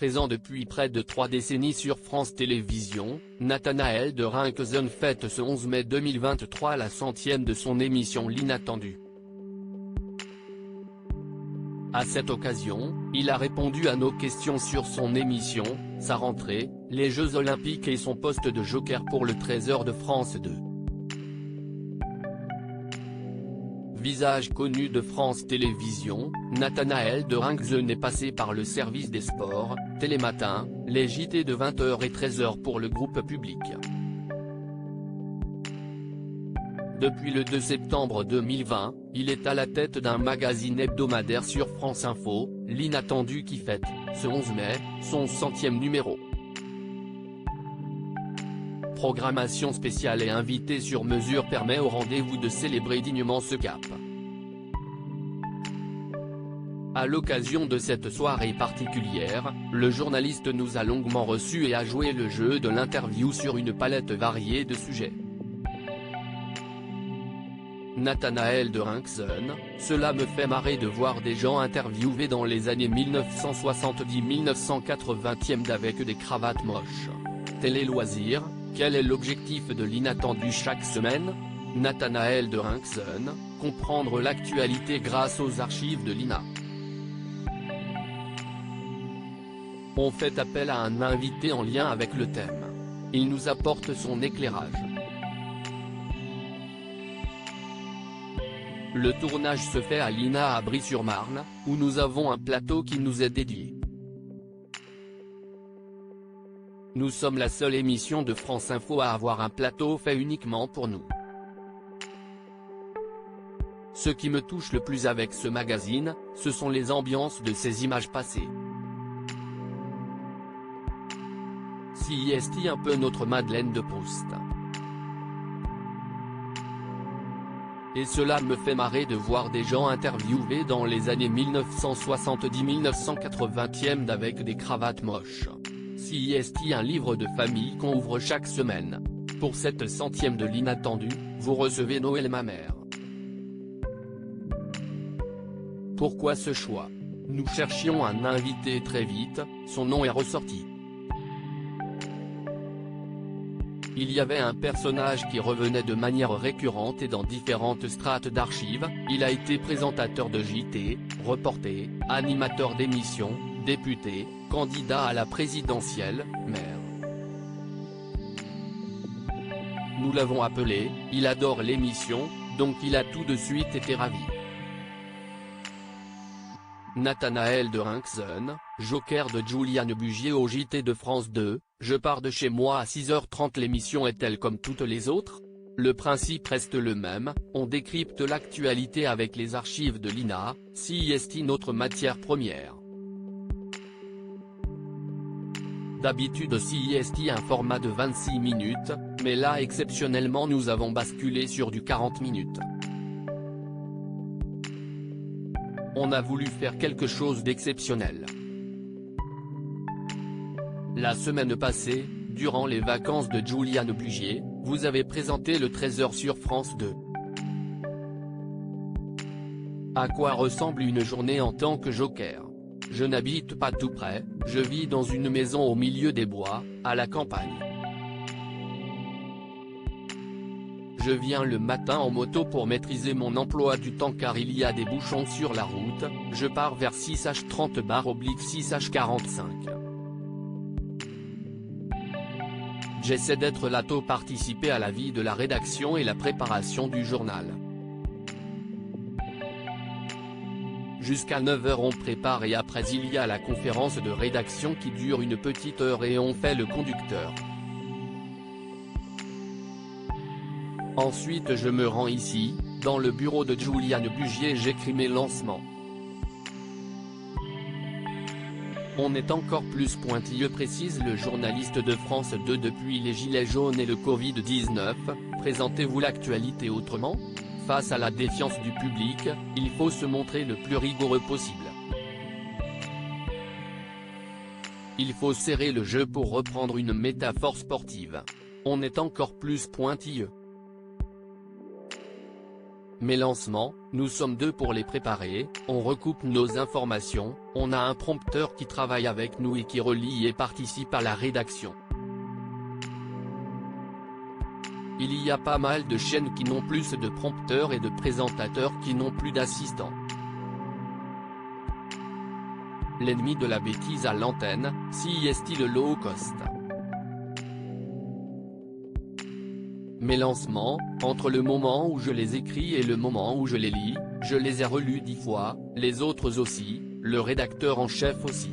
Présent depuis près de 3 décennies sur France Télévisions, Nathanaël de Rinckezon fête ce 11 mai 2023 la 100e de son émission L'Inattendu. À cette occasion, il a répondu à nos questions sur son émission, sa rentrée, les Jeux Olympiques et son poste de joker pour le Trésor de France 2. Visage connu de France Télévisions, Nathanaël de Rinckezon est passé par le service des sports, Télématin, les JT de 20h et 13h pour le groupe public. Depuis le 2 septembre 2020, il est à la tête d'un magazine hebdomadaire sur France Info, L'Inattendu qui fête, ce 11 mai, son 100e numéro. Programmation spéciale et invité sur mesure permet au rendez-vous de célébrer dignement ce cap. À l'occasion de cette soirée particulière, le journaliste nous a longuement reçus et a joué le jeu de l'interview sur une palette variée de sujets. Nathanaël de Rinckezon, cela me fait marrer de voir des gens interviewés dans les années 1970-1980 avec des cravates moches. Télé loisirs, quel est l'objectif de l'Inattendu chaque semaine? Nathanaël de Rinckezon, comprendre l'actualité grâce aux archives de l'INA. On fait appel à un invité en lien avec le thème. Il nous apporte son éclairage. Le tournage se fait à l'INA à Bry-sur-Marne, où nous avons un plateau qui nous est dédié. Nous sommes la seule émission de France Info à avoir un plateau fait uniquement pour nous. Ce qui me touche le plus avec ce magazine, ce sont les ambiances de ces images passées. CIST un peu notre Madeleine de Proust. Et cela me fait marrer de voir des gens interviewés dans les années 1970-1980 avec des cravates moches. CIST un livre de famille qu'on ouvre chaque semaine. Pour cette 100e de l'Inattendu, vous recevez Noël ma mère. Pourquoi ce choix? Nous cherchions un invité très vite, son nom est ressorti. Il y avait un personnage qui revenait de manière récurrente et dans différentes strates d'archives, il a été présentateur de JT, reporter, animateur d'émissions, député, candidat à la présidentielle, maire. Nous l'avons appelé, il adore l'émission, donc il a tout de suite été ravi. Nathanaël de Rinckezon, joker de Juliane Bugier au JT de France 2, je pars de chez moi à 6h30. L'émission est-elle comme toutes les autres? Le principe reste le même, on décrypte l'actualité avec les archives de l'INA, CIST notre matière première. D'habitude CIST un format de 26 minutes, mais là exceptionnellement nous avons basculé sur du 40 minutes. On a voulu faire quelque chose d'exceptionnel. La semaine passée, durant les vacances de Juliane Bugier, vous avez présenté le Trésor sur France 2. À quoi ressemble une journée en tant que joker? Je n'habite pas tout près, je vis dans une maison au milieu des bois, à la campagne. Je viens le matin en moto pour maîtriser mon emploi du temps car il y a des bouchons sur la route, je pars vers 6h30/6h45. J'essaie d'être là tôt, participer à la vie de la rédaction et la préparation du journal. Jusqu'à 9h on prépare et après il y a la conférence de rédaction qui dure une petite heure et on fait le conducteur. Ensuite je me rends ici, dans le bureau de Juliane Bugier, j'écris mes lancements. On est encore plus pointilleux, précise le journaliste de France 2. Depuis les gilets jaunes et le Covid-19, présentez-vous l'actualité autrement? Face à la défiance du public, il faut se montrer le plus rigoureux possible. Il faut serrer le jeu pour reprendre une métaphore sportive. On est encore plus pointilleux. Mes lancements, nous sommes deux pour les préparer, on recoupe nos informations, on a un prompteur qui travaille avec nous et qui relie et participe à la rédaction. Il y a pas mal de chaînes qui n'ont plus de prompteurs et de présentateurs qui n'ont plus d'assistants. L'ennemi de la bêtise à l'antenne, c'est le low cost. Mes lancements, entre le moment où je les écris et le moment où je les lis, je les ai relus 10 fois, les autres aussi, le rédacteur en chef aussi.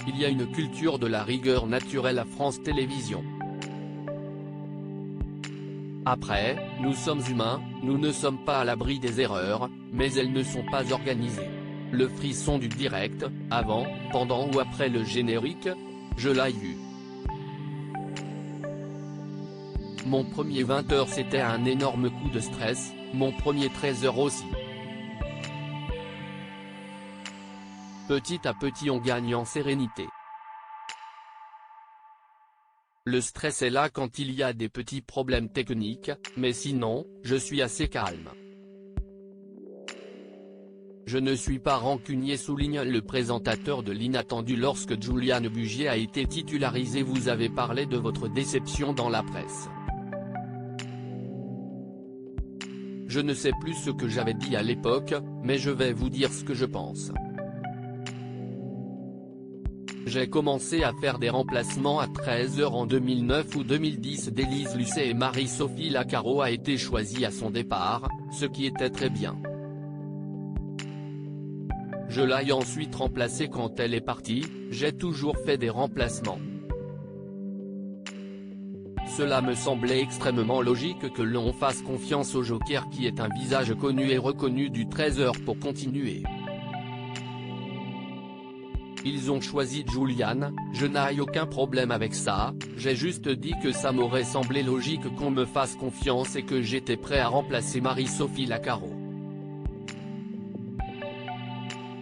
Il y a une culture de la rigueur naturelle à France Télévisions. Après, nous sommes humains, nous ne sommes pas à l'abri des erreurs, mais elles ne sont pas organisées. Le frisson du direct, avant, pendant ou après le générique, je l'ai eu. Mon premier 20h c'était un énorme coup de stress, mon premier 13h aussi. Petit à petit on gagne en sérénité. Le stress est là quand il y a des petits problèmes techniques, mais sinon, je suis assez calme. Je ne suis pas rancunier, souligne le présentateur de l'inattendu lorsque Juliane Bugier a été titularisée. Vous avez parlé de votre déception dans la presse. Je ne sais plus ce que j'avais dit à l'époque, mais je vais vous dire ce que je pense. J'ai commencé à faire des remplacements à 13h en 2009 ou 2010. D'Élise Lucet et Marie-Sophie Lacaro a été choisie à son départ, ce qui était très bien. Je l'ai ensuite remplacée quand elle est partie, j'ai toujours fait des remplacements. Cela me semblait extrêmement logique que l'on fasse confiance au Joker qui est un visage connu et reconnu du 13h pour continuer. Ils ont choisi Juliane, je n'ai aucun problème avec ça, j'ai juste dit que ça m'aurait semblé logique qu'on me fasse confiance et que j'étais prêt à remplacer Marie-Sophie Lacaro.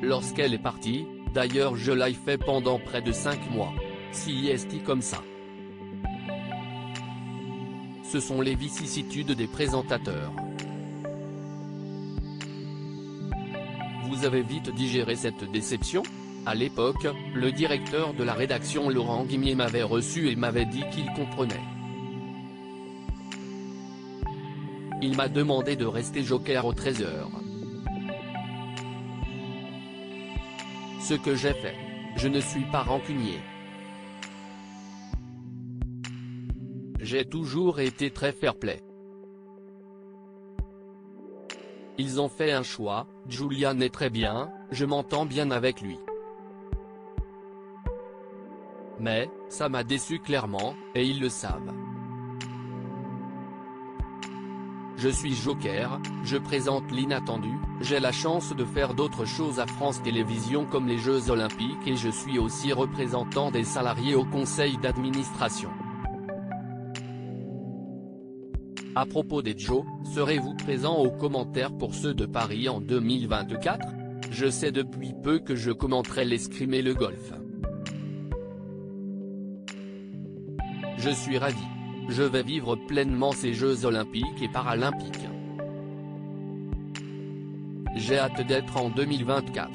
Lorsqu'elle est partie, d'ailleurs je l'ai fait pendant près de 5 mois. C'est comme ça. Ce sont les vicissitudes des présentateurs. Vous avez vite digéré cette déception ? À l'époque, le directeur de la rédaction Laurent Guimier m'avait reçu et m'avait dit qu'il comprenait. Il m'a demandé de rester Joker aux 13h. Ce que j'ai fait. Je ne suis pas rancunier. J'ai toujours été très fair-play. Ils ont fait un choix, Juliane est très bien, je m'entends bien avec lui. Mais, ça m'a déçu clairement, et ils le savent. Je suis Joker, je présente l'inattendu, j'ai la chance de faire d'autres choses à France Télévisions comme les Jeux Olympiques et je suis aussi représentant des salariés au conseil d'administration. À propos des Jeux, serez-vous présent aux commentaires pour ceux de Paris en 2024 ? Je sais depuis peu que je commenterai l'escrime et le golf. Je suis ravi. Je vais vivre pleinement ces Jeux Olympiques et Paralympiques. J'ai hâte d'être en 2024.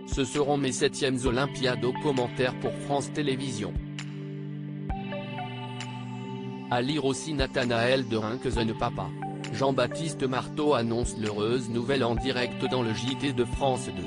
Ce seront mes 7e Olympiades aux commentaires pour France Télévisions. À lire aussi Nathanaël de Rincquezen Papa. Jean-Baptiste Marteau annonce l'heureuse nouvelle en direct dans le JT de France 2.